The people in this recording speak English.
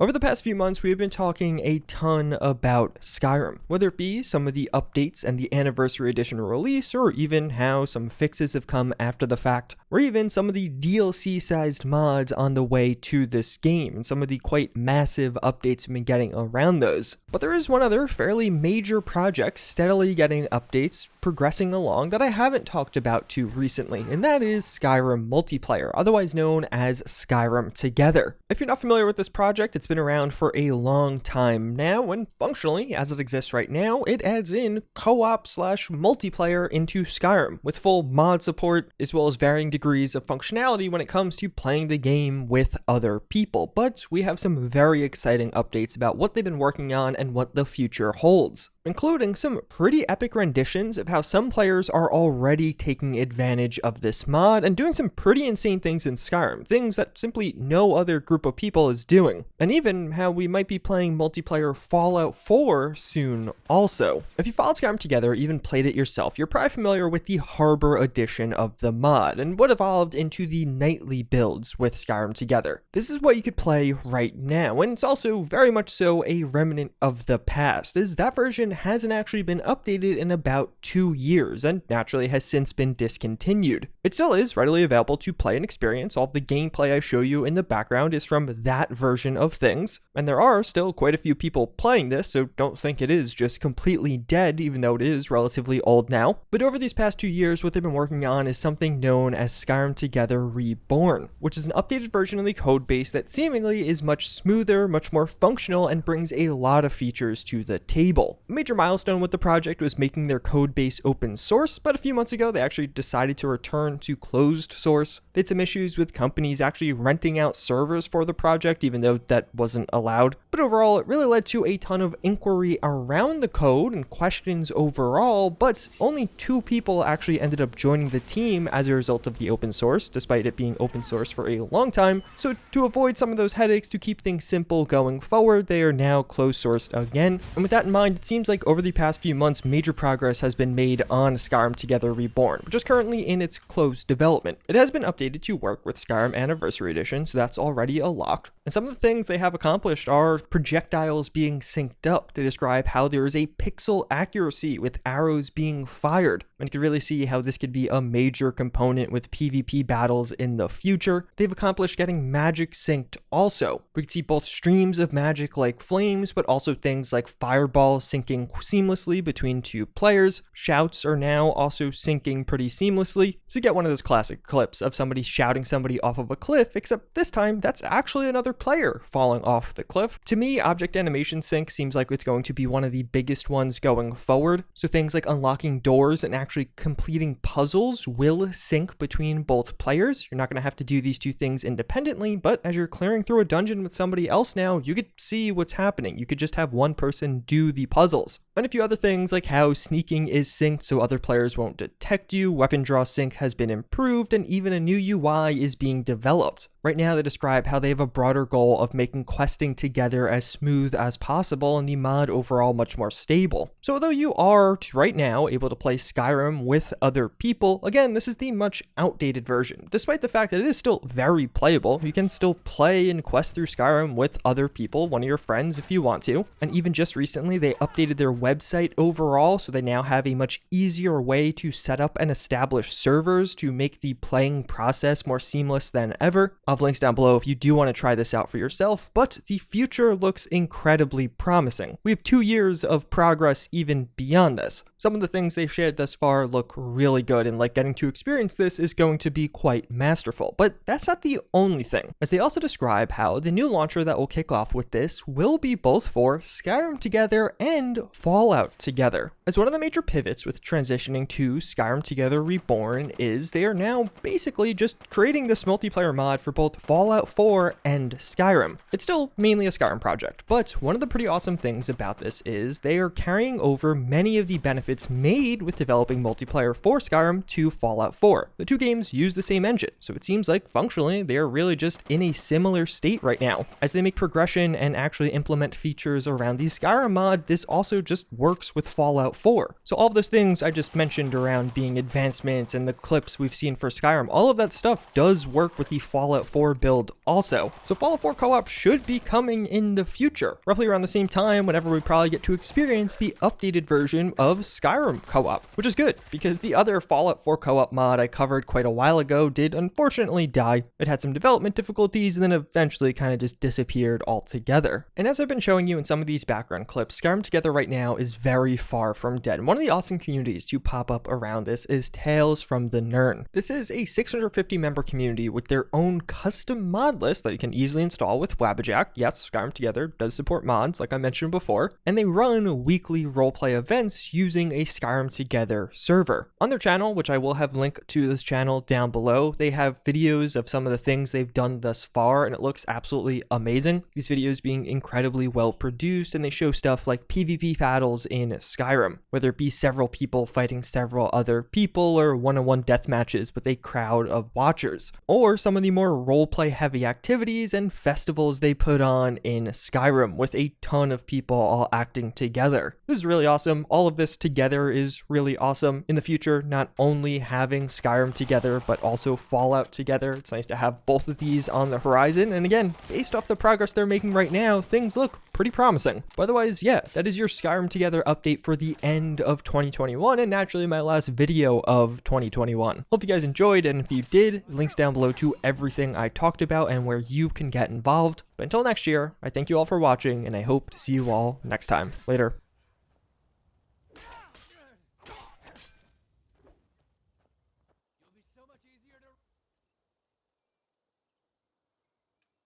Over the past few months, we've been talking a ton about Skyrim, whether it be some of the updates and the anniversary edition release, or even how some fixes have come after the fact, or even some of the DLC-sized mods on the way to this game, and some of the quite massive updates we've been getting around those. But there is one other fairly major project steadily getting updates, progressing along, that I haven't talked about too recently, and that is Skyrim Multiplayer, otherwise known as Skyrim Together. If you're not familiar with this project, it's been around for a long time now, and functionally, as it exists right now, it adds in co-op / multiplayer into Skyrim, with full mod support, as well as varying degrees of functionality when it comes to playing the game with other people. But we have some very exciting updates about what they've been working on and what the future holds, including some pretty epic renditions of how some players are already taking advantage of this mod and doing some pretty insane things in Skyrim, things that simply no other group of people is doing, and even how we might be playing multiplayer Fallout 4 soon also. If you followed Skyrim Together or even played it yourself, you're probably familiar with the Harbor edition of the mod and what evolved into the nightly builds with Skyrim Together. This is what you could play right now, and it's also very much so a remnant of the past, as that version hasn't actually been updated in about 2 years and naturally has since been discontinued. It still is readily available to play and experience. All the gameplay I show you in the background is from that version of things, and there are still quite a few people playing this, so don't think it is just completely dead, even though it is relatively old now. But over these past 2 years, what they've been working on is something known as Skyrim Together Reborn, which is an updated version of the code base that seemingly is much smoother, much more functional, and brings a lot of features to the table. A major milestone with the project was making their code base open source, but a few months ago they actually decided to return to closed source. They had some issues with companies actually renting out servers for the project, even though that wasn't allowed. But overall, it really led to a ton of inquiry around the code and questions overall, but only 2 people actually ended up joining the team as a result of the open source, despite it being open source for a long time. So to avoid some of those headaches, to keep things simple going forward, they are now closed sourced again. And with that in mind, it seems like over the past few months, major progress has been made on Skyrim Together Reborn, which is currently in its closed development. It has been updated to work with Skyrim Anniversary Edition, so that's already unlocked. And some of the things they have accomplished are projectiles being synced up. They describe how there is a pixel accuracy with arrows being fired. And you can really see how this could be a major component with PvP battles in the future. They've accomplished getting magic synced also. We can see both streams of magic like flames, but also things like fireballs syncing seamlessly between 2 players. Shouts are now also syncing pretty seamlessly. So you get one of those classic clips of somebody shouting somebody off of a cliff, except this time that's actually another player falling off the cliff. To me, object animation sync seems like it's going to be one of the biggest ones going forward. So things like unlocking doors and actually completing puzzles will sync between both players. You're not going to have to do these 2 things independently, but as you're clearing through a dungeon with somebody else now, you could see what's happening. You could just have one person do the puzzles. And a few other things like how sneaking is synced so other players won't detect you, weapon draw sync has been improved, and even a new UI is being developed. Right now they describe how they have a broader goal of making questing together as smooth as possible and the mod overall much more stable. So although you are right now able to play Skyrim with other people, again, this is the much outdated version. Despite the fact that it is still very playable, you can still play and quest through Skyrim with other people, one of your friends if you want to. And even just recently they updated their website overall, so they now have a much easier way to set up and establish servers to make the playing process more seamless than ever. I'll have links down below if you do want to try this out for yourself, but the future looks incredibly promising. We have 2 years of progress even beyond this. Some of the things they've shared thus far look really good, and like getting to experience this is going to be quite masterful. But that's not the only thing, as they also describe how the new launcher that will kick off with this will be both for Skyrim Together and Fallout Together. As one of the major pivots with transitioning to Skyrim Together Reborn is they are now basically just creating this multiplayer mod for both Fallout 4 and Skyrim. It's still mainly a Skyrim project, but one of the pretty awesome things about this is they are carrying over many of the benefits made with developing multiplayer for Skyrim to Fallout 4. The 2 games use the same engine, so it seems like functionally they are really just in a similar state right now. As they make progression and actually implement features around the Skyrim mod, this also just works with Fallout 4. So all of those things I just mentioned around being advancements and the clips we've seen for Skyrim, all of that stuff does work with the Fallout 4 build also. So Fallout 4 co-op should be coming in the future, roughly around the same time whenever we probably get to experience the updated version of Skyrim co-op, which is good because the other Fallout 4 co-op mod I covered quite a while ago did unfortunately die. It had some development difficulties and then eventually kind of just disappeared altogether. And as I've been showing you in some of these background clips, Skyrim Together right now is very far from dead. And one of the awesome communities to pop up around this is Tales from the Nirn. This is a 650 member community with their own custom mod list that you can easily install with Wabbajack. Yes, Skyrim Together does support mods like I mentioned before, and they run weekly roleplay events using a Skyrim Together server. On their channel, which I will have linked to this channel down below, they have videos of some of the things they've done thus far, and it looks absolutely amazing. These videos being incredibly well produced, and they show stuff like PvP battles in Skyrim, whether it be several people fighting several other people or one-on-one death matches with a crowd of watchers, or some of the more roleplay heavy activities and festivals they put on in Skyrim with a ton of people all acting together. This is really awesome. All of this together is really awesome. In the future, not only having Skyrim Together, but also Fallout Together. It's nice to have both of these on the horizon. And again, based off the progress they're making right now, things look pretty promising. But otherwise, yeah, that is your Skyrim Together update for the end of 2021 and naturally my last video of 2021. Hope you guys enjoyed, and if you did, links down below to everything I talked about and where you can get involved. But until next year, I thank you all for watching and I hope to see you all next time. Later.